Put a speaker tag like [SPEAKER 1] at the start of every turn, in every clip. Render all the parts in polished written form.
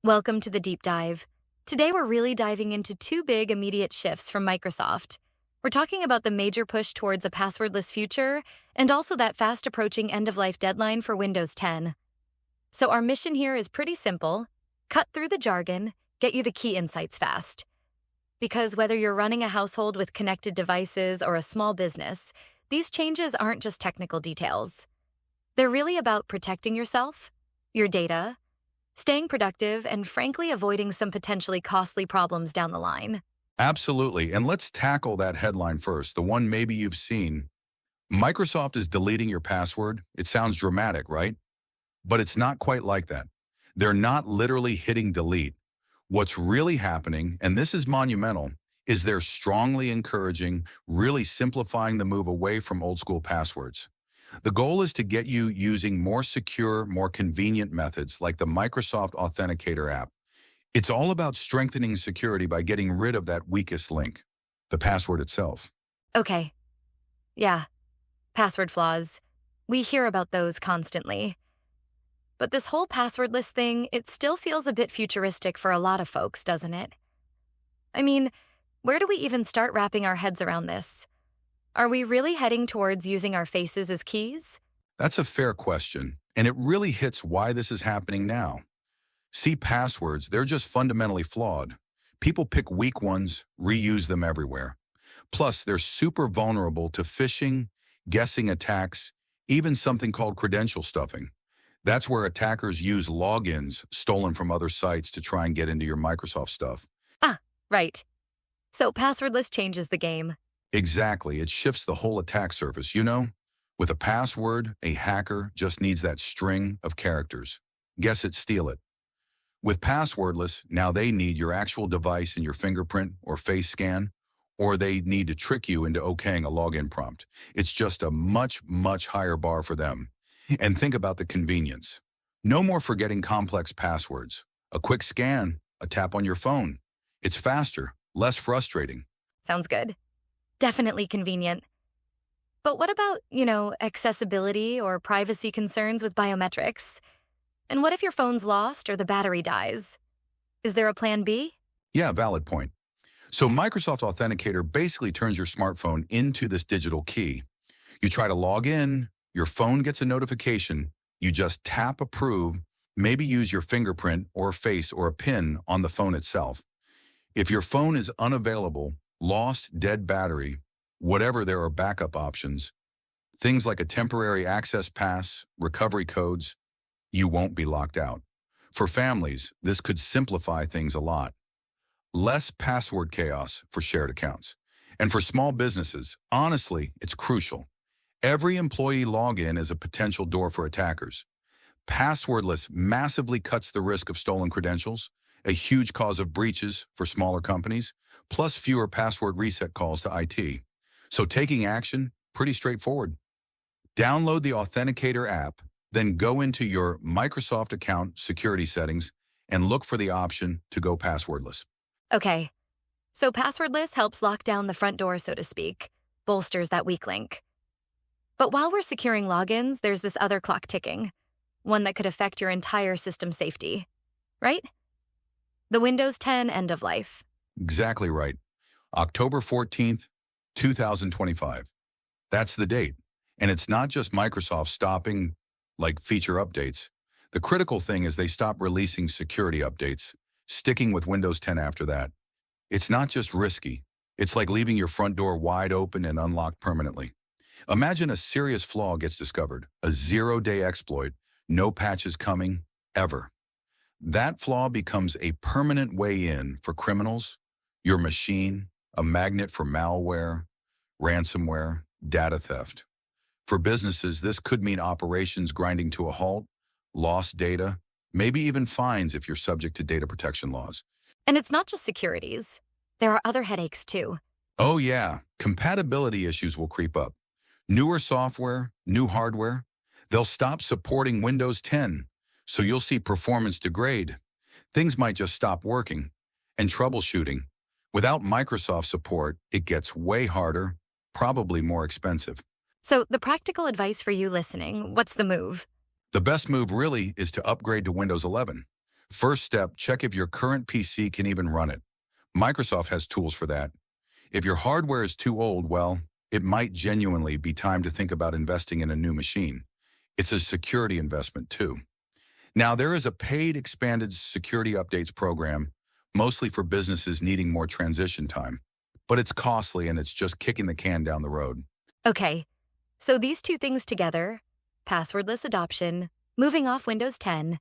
[SPEAKER 1] Welcome to the deep dive. Today we're really diving into two big immediate shifts from Microsoft. We're talking about the major push towards a passwordless future and also that fast approaching end-of-life deadline for Windows 10. So our mission here is pretty simple. Cut through the jargon, get you the key insights fast. Because whether you're running a household with connected devices or a small business, these changes aren't just technical details. They're really about protecting yourself, your data, staying productive, and frankly avoiding some potentially costly problems down the line.
[SPEAKER 2] Absolutely. And let's tackle that headline first, the one maybe you've seen. Microsoft is deleting your password. It sounds dramatic, right? But it's not quite like that. They're not literally hitting delete. What's really happening, and this is monumental, is they're strongly encouraging, really simplifying the move away from old school passwords. The goal is to get you using more secure, more convenient methods like the Microsoft Authenticator app. It's all about strengthening security by getting rid of that weakest link, the password itself.
[SPEAKER 1] Okay. Yeah. Password flaws. We hear about those constantly. But this whole passwordless thing, it still feels a bit futuristic for a lot of folks, doesn't it? I mean, where do we even start wrapping our heads around this? Are we really heading towards using our faces as keys?
[SPEAKER 2] That's a fair question, and it really hits why this is happening now. See, passwords, they're just fundamentally flawed. People pick weak ones, reuse them everywhere. Plus, they're super vulnerable to phishing, guessing attacks, even something called credential stuffing. That's where attackers use logins stolen from other sites to try and get into your Microsoft stuff.
[SPEAKER 1] Ah, right. So passwordless changes the game.
[SPEAKER 2] Exactly, it shifts the whole attack surface, With a password, a hacker just needs that string of characters. Guess it, steal it. With passwordless, now they need your actual device and your fingerprint or face scan, or they need to trick you into okaying a login prompt. It's just a much, much higher bar for them. And think about the convenience. No more forgetting complex passwords. A quick scan, a tap on your phone. It's faster, less frustrating.
[SPEAKER 1] Sounds good. Definitely convenient. But what about, accessibility or privacy concerns with biometrics? And what if your phone's lost or the battery dies? Is there a plan B?
[SPEAKER 2] Yeah, valid point. So Microsoft Authenticator basically turns your smartphone into this digital key. You try to log in, your phone gets a notification, you just tap approve, maybe use your fingerprint or face or a PIN on the phone itself. If your phone is unavailable, lost, dead battery, whatever, there are backup options, things like a temporary access pass, recovery codes, you won't be locked out. For families, this could simplify things a lot. Less password chaos for shared accounts. And for small businesses, honestly, it's crucial. Every employee login is a potential door for attackers. Passwordless massively cuts the risk of stolen credentials, a huge cause of breaches for smaller companies, plus fewer password reset calls to IT. So taking action, pretty straightforward. Download the Authenticator app, then go into your Microsoft account security settings and look for the option to go passwordless.
[SPEAKER 1] Okay. So passwordless helps lock down the front door, so to speak, bolsters that weak link. But while we're securing logins, there's this other clock ticking, one that could affect your entire system safety, right? The Windows 10 end of life.
[SPEAKER 2] Exactly right. October 14th, 2025. That's the date. And it's not just Microsoft stopping like feature updates. The critical thing is they stop releasing security updates, sticking with Windows 10 after that. It's not just risky. It's like leaving your front door wide open and unlocked permanently. Imagine a serious flaw gets discovered, a zero-day exploit, no patches coming, ever. That flaw becomes a permanent way in for criminals, your machine, a magnet for malware, ransomware, data theft. For businesses, this could mean operations grinding to a halt, lost data, maybe even fines if you're subject to data protection laws.
[SPEAKER 1] And it's not just securities. There are other headaches too.
[SPEAKER 2] Oh yeah, compatibility issues will creep up. Newer software, new hardware, they'll stop supporting Windows 10, so you'll see performance degrade. Things might just stop working. And troubleshooting. Without Microsoft support, it gets way harder, probably more expensive.
[SPEAKER 1] So the practical advice for you listening, what's the move?
[SPEAKER 2] The best move really is to upgrade to Windows 11. First step, check if your current PC can even run it. Microsoft has tools for that. If your hardware is too old, well, it might genuinely be time to think about investing in a new machine. It's a security investment too. Now, there is a paid expanded security updates program, mostly for businesses needing more transition time. But it's costly and it's just kicking the can down the road.
[SPEAKER 1] Okay, so these two things together, passwordless adoption, moving off Windows 10,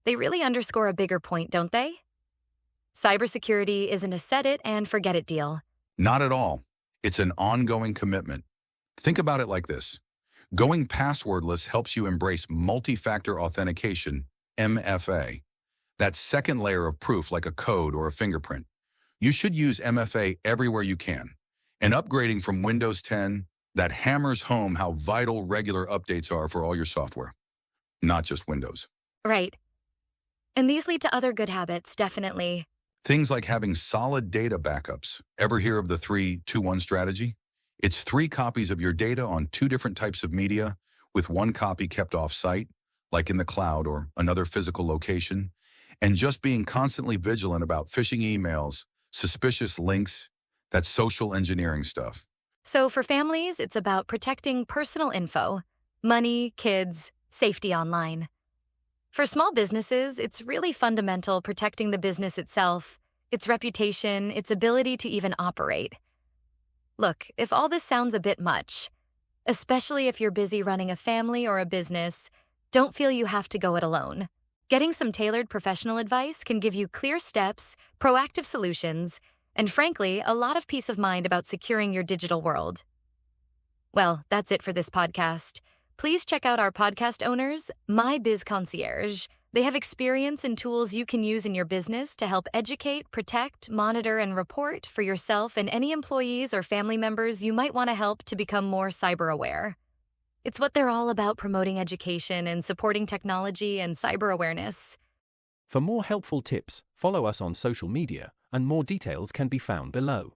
[SPEAKER 1] they really underscore a bigger point, don't they? Cybersecurity isn't a set it and forget it deal.
[SPEAKER 2] Not at all. It's an ongoing commitment. Think about it like this. Going passwordless helps you embrace multi-factor authentication, MFA. That second layer of proof like a code or a fingerprint. You should use MFA everywhere you can. And upgrading from Windows 10, that hammers home how vital regular updates are for all your software, not just Windows.
[SPEAKER 1] Right. And these lead to other good habits, definitely.
[SPEAKER 2] Things like having solid data backups. Ever hear of the 3-2-1 strategy? It's 3 copies of your data on 2 different types of media, with 1 copy kept off-site, like in the cloud or another physical location, and just being constantly vigilant about phishing emails, suspicious links, that social engineering stuff.
[SPEAKER 1] So for families, it's about protecting personal info, money, kids, safety online. For small businesses, it's really fundamental protecting the business itself, its reputation, its ability to even operate. Look, if all this sounds a bit much, especially if you're busy running a family or a business, don't feel you have to go it alone. Getting some tailored professional advice can give you clear steps, proactive solutions, and frankly, a lot of peace of mind about securing your digital world. Well, that's it for this podcast. Please check out our podcast owners, My Biz Concierge. They have experience and tools you can use in your business to help educate, protect, monitor, and report for yourself and any employees or family members you might want to help to become more cyber aware. It's what they're all about, promoting education and supporting technology and cyber awareness.
[SPEAKER 3] For more helpful tips, follow us on social media, and more details can be found below.